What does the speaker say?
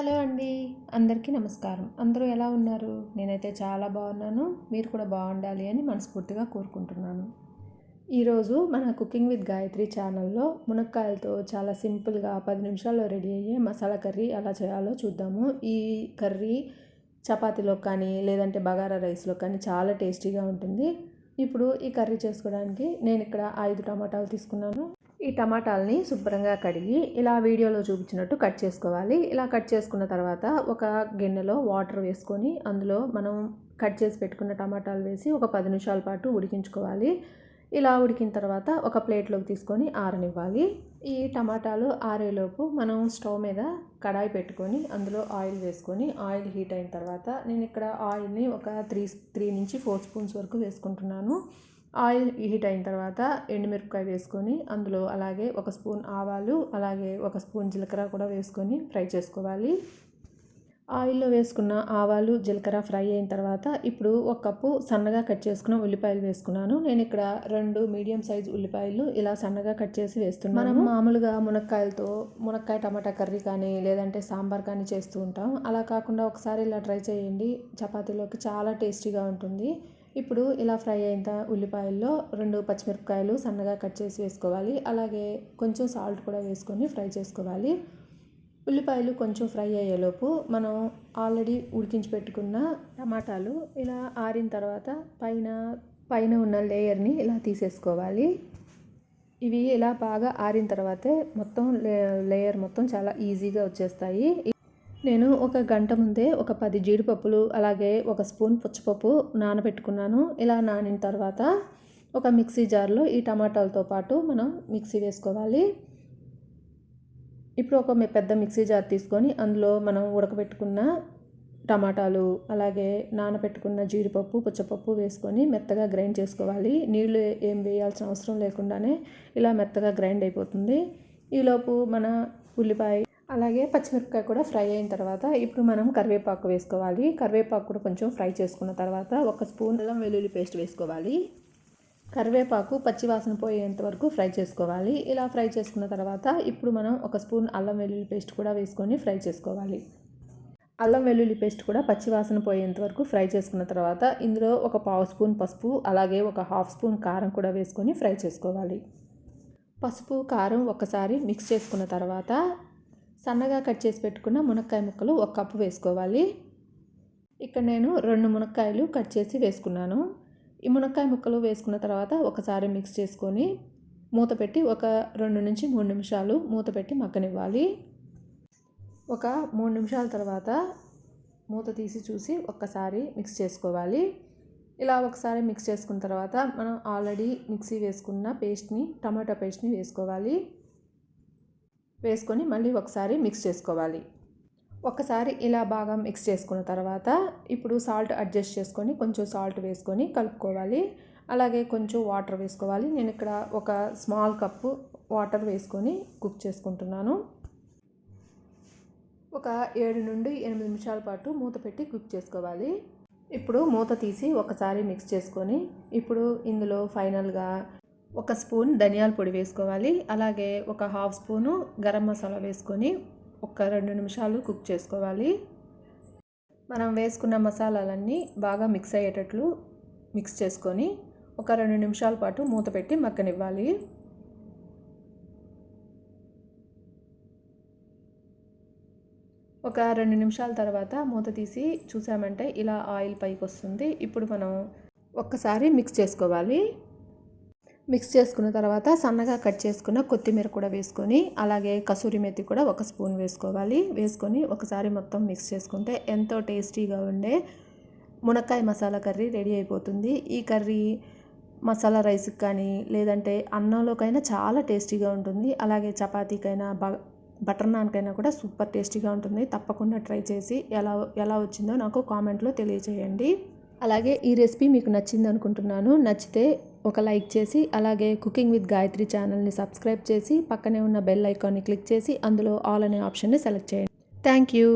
Hello అండి. అందరికీ నమస్కారం. అందరూ ఎలా ఉన్నారు? నేనైతే చాలా బాగున్నాను. మీరు కూడా బాగుండాలి అని మనస్ఫూర్తిగా కోరుకుంటున్నాను. ఈరోజు మన కుకింగ్ విత్ గాయత్రి ఛానల్లో మునక్కాయలతో చాలా సింపుల్గా 10 నిమిషాల్లో రెడీ అయ్యే మసాలా కర్రీ ఎలా చేయాలో చూద్దాము. ఈ కర్రీ చపాతీలో కానీ లేదంటే బగారా రైస్లో కానీ చాలా టేస్టీగా ఉంటుంది. ఇప్పుడు ఈ కర్రీ చేసుకోవడానికి నేను ఇక్కడ 5 టమాటాలు తీసుకున్నాను. ఈ టమాటాలని శుభ్రంగా కడిగి ఇలా వీడియోలో చూపించినట్టు కట్ చేసుకోవాలి. ఇలా కట్ చేసుకున్న తర్వాత ఒక గిన్నెలో వాటర్ వేసుకొని అందులో మనం కట్ చేసి పెట్టుకున్న టమాటాలు వేసి ఒక 10 నిమిషాల పాటు ఉడికించుకోవాలి. ఇలా ఉడికిన తర్వాత ఒక ప్లేట్లోకి తీసుకొని ఆరనివ్వాలి. ఈ టమాటాలు ఆరేలోపు మనం స్టవ్ మీద కడాయి పెట్టుకొని అందులో ఆయిల్ వేసుకొని ఆయిల్ హీట్ అయిన తర్వాత నేను ఇక్కడ ఆయిల్ని ఒక 3 నుంచి 4 స్పూన్స్ వరకు వేసుకుంటున్నాను. ఆయిల్ హీట్ అయిన తర్వాత ఎండుమిరపకాయ వేసుకొని అందులో అలాగే ఒక స్పూన్ ఆవాలు అలాగే ఒక స్పూన్ జీలకర్ర కూడా వేసుకొని ఫ్రై చేసుకోవాలి. ఆయిల్లో వేసుకున్న ఆవాలు జీలకర్ర ఫ్రై అయిన తర్వాత ఇప్పుడు ఒక కప్పు సన్నగా కట్ చేసుకున్న ఉల్లిపాయలు వేసుకున్నాను. నేను ఇక్కడ 2 మీడియం సైజ్ ఉల్లిపాయలు ఇలా సన్నగా కట్ చేసి వేస్తున్నాను. మనం మామూలుగా మునక్కాయ టమాటా కర్రీ కానీ లేదంటే సాంబార్ కానీ చేస్తూ ఉంటాం. అలా కాకుండా ఒకసారి ఇలా ట్రై చేయండి. చపాతీలోకి చాలా టేస్టీగా ఉంటుంది. ఇప్పుడు ఇలా ఫ్రై అయిన ఉల్లిపాయల్లో 2 పచ్చిమిరపకాయలు సన్నగా కట్ చేసి వేసుకోవాలి. అలాగే కొంచెం సాల్ట్ కూడా వేసుకొని ఫ్రై చేసుకోవాలి. ఉల్లిపాయలు కొంచెం ఫ్రై అయ్యేలోపు మనం ఆల్రెడీ ఉడికించి పెట్టుకున్న టమాటాలు ఇలా ఆరిన తర్వాత పైన ఉన్న లేయర్ని ఇలా తీసేసుకోవాలి. ఇవి ఇలా బాగా ఆరిన తర్వాతే మొత్తం లేయర్ మొత్తం చాలా ఈజీగా వచ్చేస్తాయి. నేను ఒక గంట ముందే ఒక 10 జీడిపప్పులు అలాగే ఒక స్పూన్ పుచ్చపప్పు నానబెట్టుకున్నాను. ఇలా నానిన తర్వాత ఒక మిక్సీ జార్లో ఈ టమాటాలతో పాటు మనం మిక్సీ వేసుకోవాలి. ఇప్పుడు ఒక పెద్ద మిక్సీ జార్ తీసుకొని అందులో మనం ఉడకబెట్టుకున్న టమాటాలు అలాగే నానబెట్టుకున్న జీడిపప్పు పుచ్చపప్పు వేసుకొని మెత్తగా గ్రైండ్ చేసుకోవాలి. నీళ్ళు ఏం వేయాల్సిన అవసరం లేకుండానే ఇలా మెత్తగా గ్రైండ్ అయిపోతుంది. ఈలోపు మన ఉల్లిపాయ అలాగే పచ్చిమిరపకాయ కూడా ఫ్రై అయిన తర్వాత ఇప్పుడు మనం కరివేపాకు వేసుకోవాలి. కరివేపాకు కూడా కొంచెం ఫ్రై చేసుకున్న తర్వాత ఒక స్పూన్ అల్లం వెల్లుల్లి పేస్ట్ వేసుకోవాలి. కరివేపాకు పచ్చివాసన పోయేంత వరకు ఫ్రై చేసుకోవాలి. ఇలా ఫ్రై చేసుకున్న తర్వాత ఇప్పుడు మనం ఒక స్పూన్ అల్లం వెల్లుల్లి పేస్ట్ కూడా వేసుకొని ఫ్రై చేసుకోవాలి. అల్లం వెల్లుల్లి పేస్ట్ కూడా పచ్చివాసన పోయేంత వరకు ఫ్రై చేసుకున్న తర్వాత ఇందులో ఒక 1/2 స్పూన్ పసుపు అలాగే ఒక 1/2 స్పూన్ కారం కూడా వేసుకొని ఫ్రై చేసుకోవాలి. పసుపు కారం ఒకసారి మిక్స్ చేసుకున్న తర్వాత సన్నగా కట్ చేసి పెట్టుకున్న మునక్కాయ ముక్కలు 1 కప్పు వేసుకోవాలి. ఇక్కడ నేను 2 మునక్కాయలు కట్ చేసి వేసుకున్నాను. ఈ మునక్కాయ ముక్కలు వేసుకున్న తర్వాత ఒకసారి మిక్స్ చేసుకొని మూత పెట్టి ఒక 2 నుంచి 3 నిమిషాలు మూత పెట్టి మగ్గనివ్వాలి. ఒక 3 నిమిషాల తర్వాత మూత తీసి చూసి ఒక్కసారి మిక్స్ చేసుకోవాలి. ఇలా ఒకసారి మిక్స్ చేసుకున్న తర్వాత మనం ఆల్రెడీ మిక్సీ వేసుకున్న టమాటా పేస్ట్ని వేసుకోవాలి. వేసుకొని మళ్ళీ ఒకసారి మిక్స్ చేసుకోవాలి. ఒకసారి ఇలా బాగా మిక్స్ చేసుకున్న తర్వాత ఇప్పుడు సాల్ట్ అడ్జస్ట్ చేసుకొని కొంచెం సాల్ట్ వేసుకొని కలుపుకోవాలి. అలాగే కొంచెం వాటర్ వేసుకోవాలి. నేను ఇక్కడ ఒక స్మాల్ కప్పు వాటర్ వేసుకొని కుక్ చేసుకుంటున్నాను. ఒక 7 నుండి 8 నిమిషాల పాటు మూత పెట్టి కుక్ చేసుకోవాలి. ఇప్పుడు మూత తీసి ఒకసారి మిక్స్ చేసుకొని ఇప్పుడు ఇందులో ఫైనల్గా ఒక స్పూన్ ధనియాల పొడి వేసుకోవాలి. అలాగే ఒక 1/2 స్పూను గరం మసాలా వేసుకొని ఒక 2 నిమిషాలు కుక్ చేసుకోవాలి. మనం వేసుకున్న మసాలాలన్నీ బాగా మిక్స్ అయ్యేటట్లు మిక్స్ చేసుకొని ఒక 2 నిమిషాల పాటు మూత పెట్టి మగ్గనివ్వాలి. ఒక 2 నిమిషాల తర్వాత మూత తీసి చూసామంటే ఇలా ఆయిల్ పైకి వస్తుంది. ఇప్పుడు మనం ఒక్కసారి మిక్స్ చేసుకోవాలి. మిక్స్ చేసుకున్న తర్వాత సన్నగా కట్ చేసుకున్న కొత్తిమీర కూడా వేసుకొని అలాగే కసూరి మెతి కూడా 1 స్పూన్ వేసుకోవాలి. వేసుకొని ఒకసారి మొత్తం మిక్స్ చేసుకుంటే ఎంతో టేస్టీగా ఉండే మునక్కాయ మసాలా కర్రీ రెడీ అయిపోతుంది. ఈ కర్రీ మసాలా రైస్కి కానీ లేదంటే అన్నంలోకైనా చాలా టేస్టీగా ఉంటుంది. అలాగే చపాతీకైనా బటర్ నాన్కైనా కూడా సూపర్ టేస్టీగా ఉంటుంది. తప్పకుండా ట్రై చేసి ఎలా వచ్చిందో నాకు కామెంట్లో తెలియజేయండి. అలాగే ఈ రెసిపీ మీకు నచ్చింది అనుకుంటున్నాను. నచ్చితే ఒక లైక్ చేసి అలాగే కుకింగ్ విత్ గాయత్రి ఛానల్ని సబ్స్క్రైబ్ చేసి పక్కనే ఉన్న బెల్ ఐకాన్ని క్లిక్ చేసి అందులో ఆల్ అనే ఆప్షన్ని సెలెక్ట్ చేయండి. Thank you.